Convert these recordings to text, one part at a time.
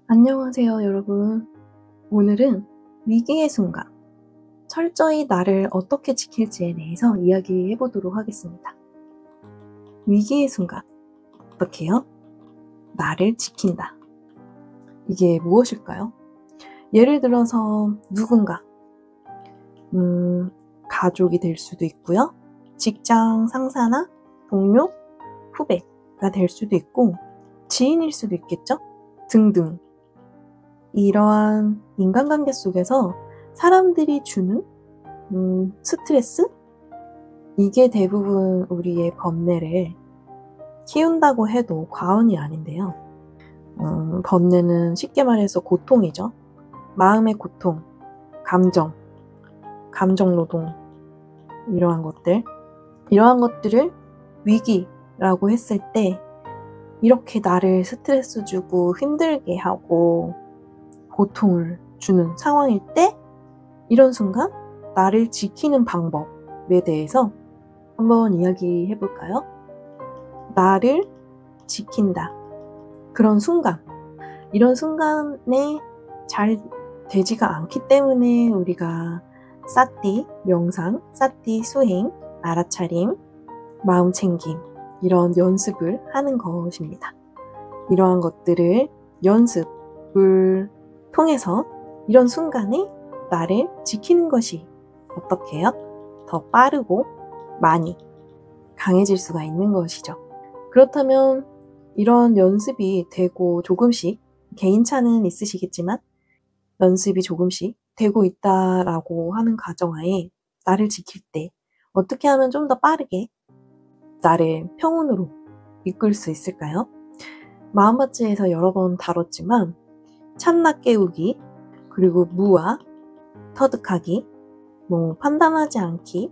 안녕하세요, 여러분. 오늘은 위기의 순간, 철저히 나를 어떻게 지킬지에 대해서 이야기해 보도록 하겠습니다. 위기의 순간, 어떻게요? 나를 지킨다. 이게 무엇일까요? 예를 들어서 누군가, 가족이 될 수도 있고요. 직장 상사나 동료, 후배가 될 수도 있고, 지인일 수도 있겠죠? 등등. 이러한 인간관계 속에서 사람들이 주는 스트레스? 이게 대부분 우리의 번뇌를 키운다고 해도 과언이 아닌데요. 번뇌는 쉽게 말해서 고통이죠. 마음의 고통, 감정노동, 이러한 것들을 위기라고 했을 때 이렇게 나를 스트레스 주고 힘들게 하고 고통을 주는 상황일 때 이런 순간 나를 지키는 방법에 대해서 한번 이야기해 볼까요? 나를 지킨다. 그런 순간, 이런 순간에 잘 되지가 않기 때문에 우리가 사띠 명상, 사띠 수행, 알아차림, 마음챙김 이런 연습을 하는 것입니다. 이러한 것들을 연습을 통해서 이런 순간에 나를 지키는 것이 어떻게 해요? 더 빠르고 많이 강해질 수가 있는 것이죠. 그렇다면 이런 연습이 되고 조금씩 개인차는 있으시겠지만 연습이 조금씩 되고 있다라고 하는 가정하에 나를 지킬 때 어떻게 하면 좀 더 빠르게 나를 평온으로 이끌 수 있을까요? 마음밭지에서 여러 번 다뤘지만 참나 깨우기, 그리고 무아, 터득하기, 판단하지 않기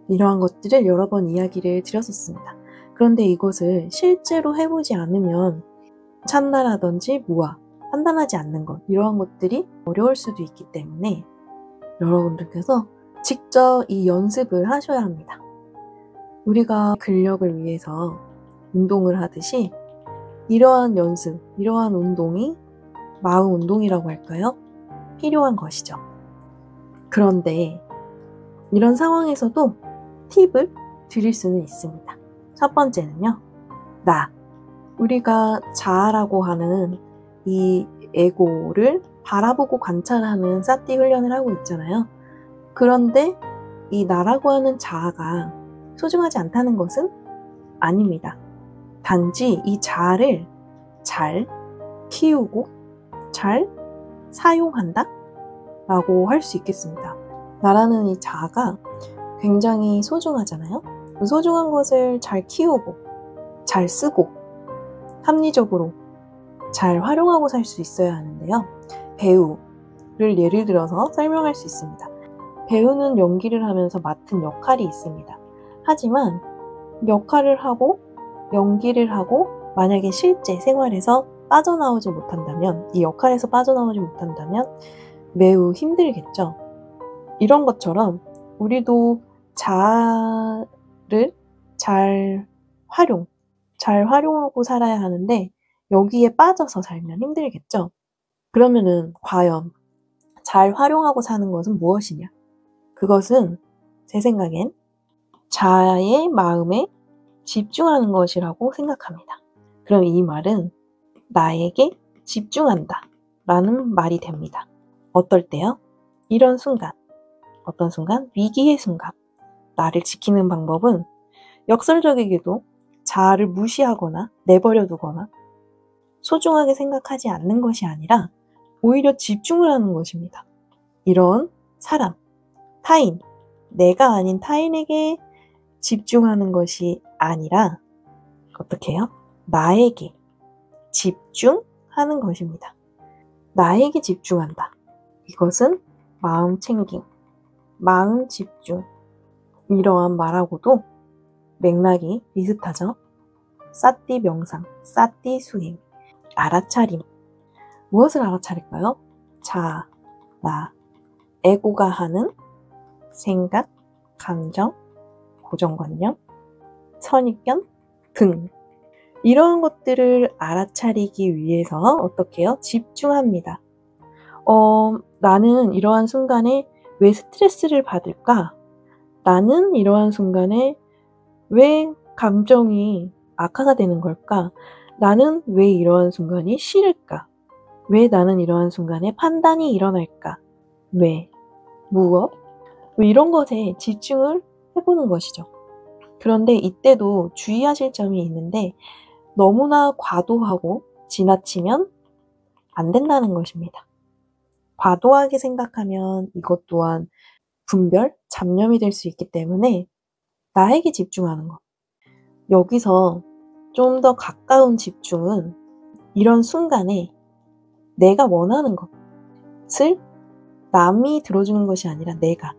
이러한 것들을 여러 번 이야기를 드렸었습니다. 그런데 이것을 실제로 해보지 않으면 참나라든지 무아, 판단하지 않는 것 이러한 것들이 어려울 수도 있기 때문에 여러분들께서 직접 이 연습을 하셔야 합니다. 우리가 근력을 위해서 운동을 하듯이 이러한 연습, 이러한 운동이 마음 운동이라고 할까요? 필요한 것이죠. 그런데 이런 상황에서도 팁을 드릴 수는 있습니다. 첫 번째는요. 우리가 자아라고 하는 이 에고를 바라보고 관찰하는 사띠 훈련을 하고 있잖아요. 그런데 이 나라고 하는 자아가 소중하지 않다는 것은 아닙니다. 단지 이 자아를 잘 키우고 잘 사용한다? 라고 할 수 있겠습니다. 나라는 이 자아가 굉장히 소중하잖아요. 그 소중한 것을 잘 키우고 잘 쓰고 합리적으로 잘 활용하고 살 수 있어야 하는데요. 배우를 예를 들어서 설명할 수 있습니다. 배우는 연기를 하면서 맡은 역할이 있습니다. 하지만 역할을 하고 연기를 하고 만약에 실제 생활에서 빠져나오지 못한다면, 이 역할에서 빠져나오지 못한다면 매우 힘들겠죠. 이런 것처럼 우리도 자아를 잘 활용하고 살아야 하는데 여기에 빠져서 살면 힘들겠죠. 그러면은 과연 잘 활용하고 사는 것은 무엇이냐? 그것은 제 생각엔 자아의 마음에 집중하는 것이라고 생각합니다. 그럼 이 말은 나에게 집중한다 라는 말이 됩니다. 어떨 때요? 이런 순간, 어떤 순간? 위기의 순간. 나를 지키는 방법은 역설적이게도 자아를 무시하거나 내버려 두거나 소중하게 생각하지 않는 것이 아니라 오히려 집중을 하는 것입니다. 이런 사람, 타인, 내가 아닌 타인에게 집중하는 것이 아니라 어떻게 해요? 나에게 집중하는 것입니다. 나에게 집중한다. 이것은 마음 챙김, 마음 집중. 이러한 말하고도 맥락이 비슷하죠. 사띠 명상, 사띠 수행, 알아차림. 무엇을 알아차릴까요? 자, 나, 에고가 하는 생각, 감정, 고정관념, 선입견 등 이러한 것들을 알아차리기 위해서 어떻게 해요? 집중합니다. 나는 이러한 순간에 왜 스트레스를 받을까? 나는 이러한 순간에 왜 감정이 악화가 되는 걸까? 나는 왜 이러한 순간이 싫을까? 왜 나는 이러한 순간에 판단이 일어날까? 왜? 무엇? 이런 것에 집중을 해보는 것이죠. 그런데 이때도 주의하실 점이 있는데 너무나 과도하고 지나치면 안 된다는 것입니다. 과도하게 생각하면 이것 또한 분별, 잡념이 될 수 있기 때문에 나에게 집중하는 것. 여기서 좀 더 가까운 집중은 이런 순간에 내가 원하는 것을 남이 들어주는 것이 아니라 내가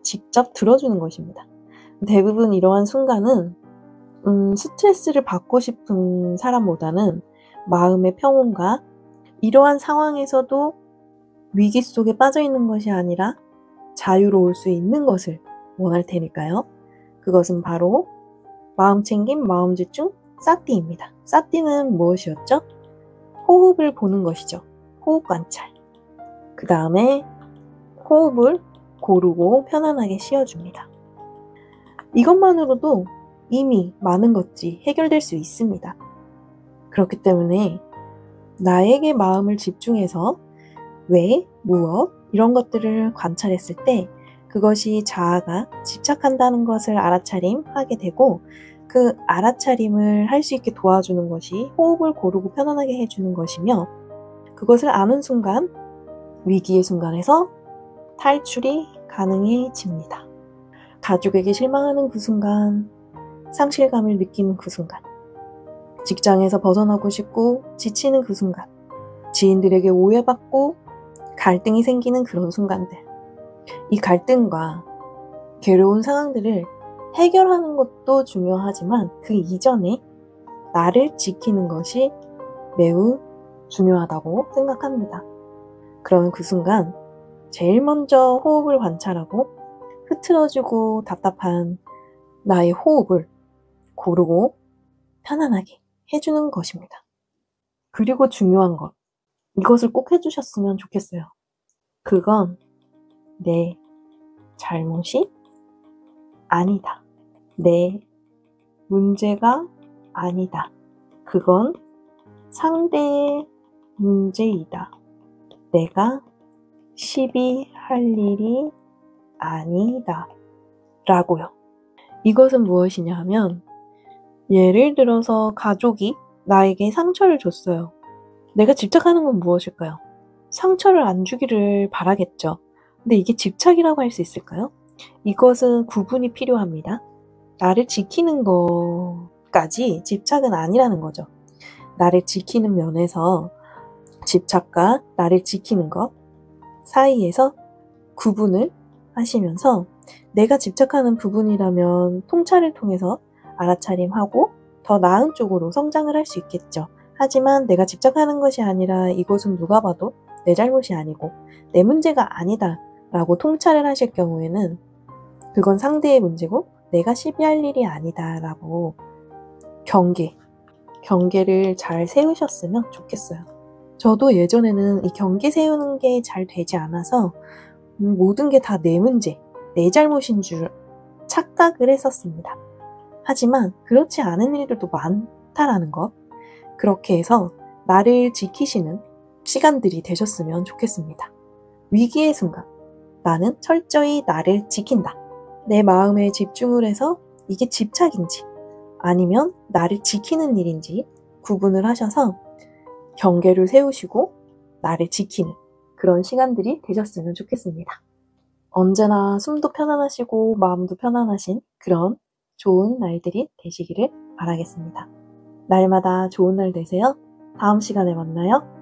직접 들어주는 것입니다. 대부분 이러한 순간은 스트레스를 받고 싶은 사람보다는 마음의 평온과 이러한 상황에서도 위기 속에 빠져 있는 것이 아니라 자유로울 수 있는 것을 원할 테니까요. 그것은 바로 마음챙김, 마음집중, 사띠입니다. 사띠는 무엇이었죠? 호흡을 보는 것이죠. 호흡 관찰. 그 다음에 호흡을 고르고 편안하게 쉬어줍니다. 이것만으로도 이미 많은 것들이 해결될 수 있습니다. 그렇기 때문에 나에게 마음을 집중해서 왜, 무엇 이런 것들을 관찰했을 때 그것이 자아가 집착한다는 것을 알아차림하게 되고 그 알아차림을 할 수 있게 도와주는 것이 호흡을 고르고 편안하게 해주는 것이며 그것을 아는 순간 위기의 순간에서 탈출이 가능해집니다. 가족에게 실망하는 그 순간, 상실감을 느끼는 그 순간, 직장에서 벗어나고 싶고 지치는 그 순간, 지인들에게 오해받고 갈등이 생기는 그런 순간들. 이 갈등과 괴로운 상황들을 해결하는 것도 중요하지만 그 이전에 나를 지키는 것이 매우 중요하다고 생각합니다. 그런 그 순간 제일 먼저 호흡을 관찰하고 흐트러지고 답답한 나의 호흡을 고르고 편안하게 해주는 것입니다. 그리고 중요한 것, 이것을 꼭 해주셨으면 좋겠어요. 그건 내 잘못이 아니다. 내 문제가 아니다. 그건 상대의 문제이다. 내가 시비할 일이 아니다. 라고요. 이것은 무엇이냐 하면 예를 들어서 가족이 나에게 상처를 줬어요. 내가 집착하는 건 무엇일까요? 상처를 안 주기를 바라겠죠. 근데 이게 집착이라고 할 수 있을까요? 이것은 구분이 필요합니다. 나를 지키는 것까지 집착은 아니라는 거죠. 나를 지키는 면에서 집착과 나를 지키는 것 사이에서 구분을 하시면서 내가 집착하는 부분이라면 통찰을 통해서 알아차림하고 더 나은 쪽으로 성장을 할 수 있겠죠. 하지만 내가 집착하는 것이 아니라 이것은 누가 봐도 내 잘못이 아니고 내 문제가 아니다 라고 통찰을 하실 경우에는 그건 상대의 문제고 내가 시비할 일이 아니다 라고 경계를 잘 세우셨으면 좋겠어요. 저도 예전에는 이 경계 세우는 게 잘 되지 않아서 모든 게 다 내 문제, 내 잘못인 줄 착각을 했었습니다. 하지만 그렇지 않은 일들도 많다라는 것, 그렇게 해서 나를 지키시는 시간들이 되셨으면 좋겠습니다. 위기의 순간, 나는 철저히 나를 지킨다. 내 마음에 집중을 해서 이게 집착인지 아니면 나를 지키는 일인지 구분을 하셔서 경계를 세우시고 나를 지키는 그런 시간들이 되셨으면 좋겠습니다. 언제나 숨도 편안하시고 마음도 편안하신 그런 좋은 날들이 되시기를 바라겠습니다. 날마다 좋은 날 되세요. 다음 시간에 만나요.